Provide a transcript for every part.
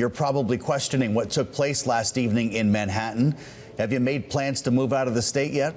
you're probably questioning what took place last evening in Manhattan. Have you made plans to move out of the state yet?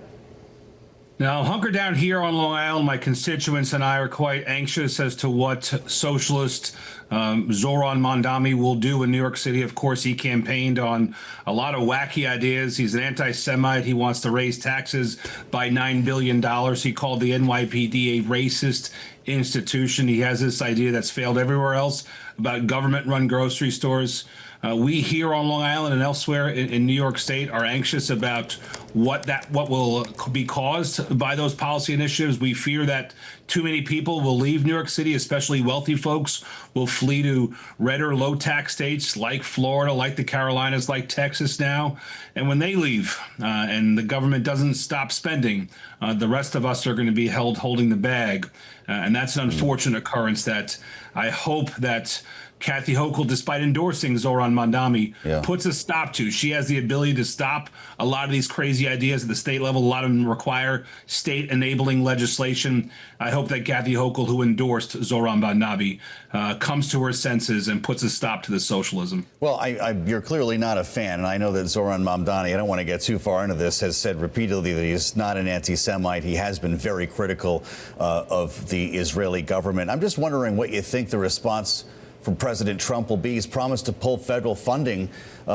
Now, hunker down here on Long Island, my constituents and I are quite anxious as to what socialist Zohran Mamdani will do in New York City. Of course, he campaigned on a lot of wacky ideas. He's an anti-Semite. He wants to raise taxes by $9 billion. He called the NYPD a racist institution. He has this idea that's failed everywhere else about government-run grocery stores. We here on Long Island and elsewhere in New York State are anxious about what will be caused by those policy initiatives. We fear that too many people will leave New York City, especially wealthy folks will flee to red or low tax states like Florida, like the Carolinas, like Texas now. And when they leave and the government doesn't stop spending, the rest of us are going to be held holding the bag. And that's an unfortunate occurrence that I hope that Kathy Hochul, despite endorsing Zohran Mamdani, puts a stop to. She has the ability to stop a lot of these crazy ideas at the state level. A lot of them require state enabling legislation. I hope that Kathy Hochul, who endorsed Zohran Mamdani, comes to her senses and puts a stop to this socialism. Well, you're clearly not a fan, and I know that Zohran Mamdani, I don't want to get too far into this, has said repeatedly that he's not an anti-Semite. He has been very critical of the Israeli government. I'm just wondering what you think the response from President Trump will be. He's promised to pull federal funding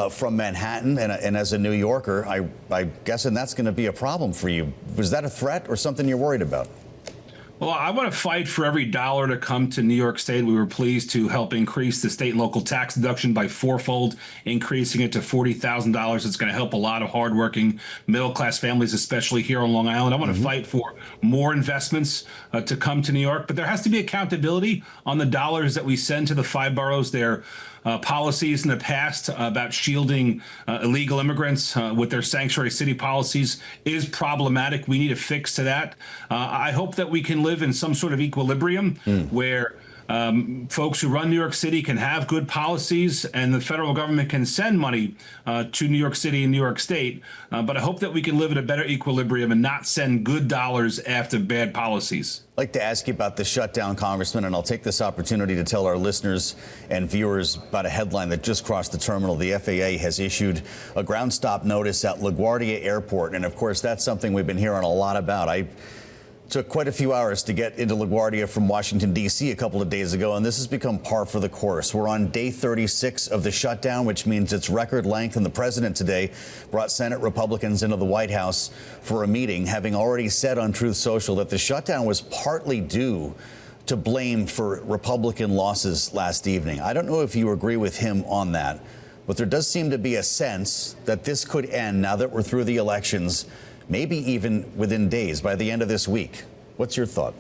from Manhattan, and as a New Yorker, I'm guessing that's going to be a problem for you. Was that a threat or something you're worried about? Well, I want to fight for every dollar to come to New York State. We were pleased to help increase the state and local tax deduction by fourfold, increasing it to $40,000. It's going to help a lot of hardworking middle-class families, especially here on Long Island. I want to fight for more investments to come to New York, but there has to be accountability on the dollars that we send to the five boroughs. Their policies in the past about shielding illegal immigrants with their sanctuary city policies is problematic. We need a fix to that. I hope that we can live in some sort of equilibrium where folks who run New York City can have good policies and the federal government can send money to New York City and New York State. But I hope that we can live in a better equilibrium and not send good dollars after bad policies. I'd like to ask you about the shutdown, Congressman, and I'll take this opportunity to tell our listeners and viewers about a headline that just crossed the terminal. The FAA has issued a ground stop notice at LaGuardia Airport. And of course, that's something we've been hearing a lot about. I took quite a few hours to get into LaGuardia from Washington, D.C. a couple of days ago, and this has become par for the course. We're on day 36 of the shutdown, which means it's record length, and the president today brought Senate Republicans into the White House for a meeting, having already said on Truth Social that the shutdown was partly due to blame for Republican losses last evening. I don't know if you agree with him on that, but there does seem to be a sense that this could end now that we're through the elections, maybe even within days, by the end of this week. What's your thought?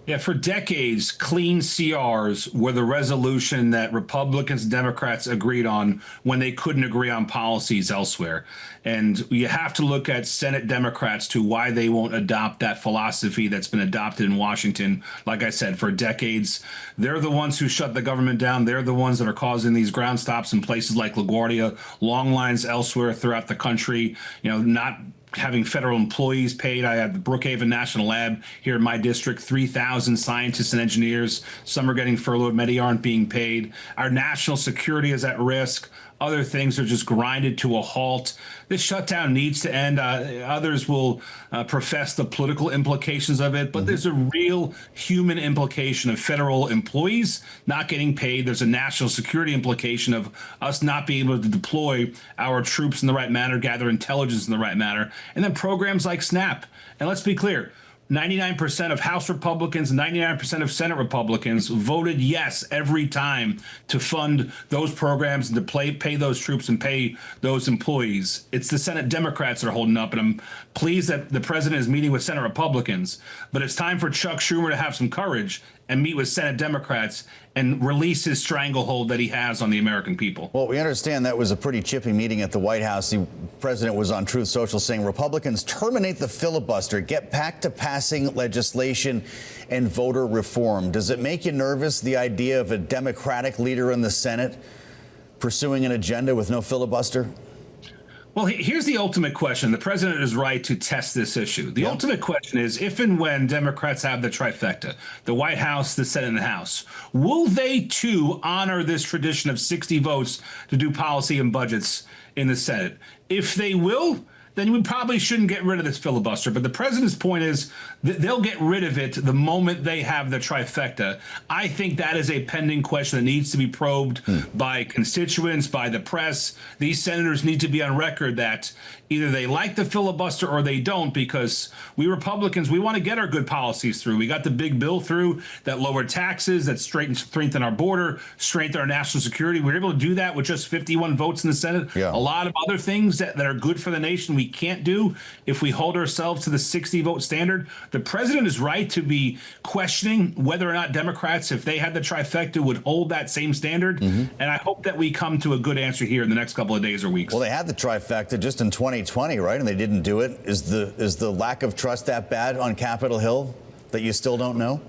Yeah, for decades, clean CRs were the resolution that Republicans and Democrats agreed on when they couldn't agree on policies elsewhere. And you have to look at Senate Democrats to why they won't adopt that philosophy that's been adopted in Washington. Like I said, for decades, they're the ones who shut the government down. They're the ones that are causing these ground stops in places like LaGuardia, long lines elsewhere throughout the country, not having federal employees paid. I have the Brookhaven National Lab here in my district, 3,000 scientists and engineers. Some are getting furloughed, many aren't being paid. Our national security is at risk. Other things are just grinded to a halt. This shutdown needs to end. Others will profess the political implications of it, but there's a real human implication of federal employees not getting paid. There's a national security implication of us not being able to deploy our troops in the right manner, gather intelligence in the right manner, and then programs like SNAP. And let's be clear, 99% of House Republicans, 99% of Senate Republicans voted yes every time to fund those programs and to pay those troops and pay those employees. It's the Senate Democrats that are holding up, and I'm pleased that the president is meeting with Senate Republicans. But it's time for Chuck Schumer to have some courage and meet with Senate Democrats and release his stranglehold that he has on the American people. Well, we understand that was a pretty chippy meeting at the White House. The president was on Truth Social saying Republicans terminate the filibuster, get back to passing legislation and voter reform. Does it make you nervous, the idea of a Democratic leader in the Senate pursuing an agenda with no filibuster? Well, here's the ultimate question. The president is right to test this issue. The ultimate question is, if and when Democrats have the trifecta, the White House, the Senate, and the House, will they too honor this tradition of 60 votes to do policy and budgets in the Senate? If they will, then we probably shouldn't get rid of this filibuster. But the president's point is that they'll get rid of it the moment they have the trifecta. I think that is a pending question that needs to be probed by constituents, by the press. These senators need to be on record that either they like the filibuster or they don't, because we Republicans, we want to get our good policies through. We got the big bill through that lowered taxes, that strengthened our border, strengthened our national security. We were able to do that with just 51 votes in the Senate. Yeah. A lot of other things that are good for the nation we can't do if we hold ourselves to the 60 vote standard. The president is right to be questioning whether or not Democrats, if they had the trifecta, would hold that same standard. And I hope that we come to a good answer here in the next couple of days or weeks. Well, they had the trifecta just in 2020, right? And they didn't do it. Is the lack of trust that bad on Capitol Hill that you still don't know?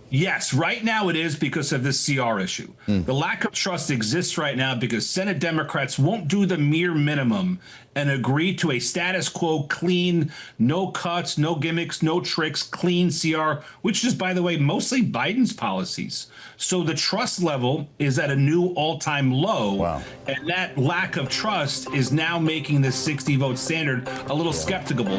Yes, right now it is because of this CR issue. The lack of trust exists right now because Senate Democrats won't do the mere minimum and agree to a status quo, clean, no cuts, no gimmicks, no tricks, clean CR, which is, by the way, mostly Biden's policies. So the trust level is at a new all-time low. Wow. And that lack of trust is now making this 60-vote standard a little skeptical.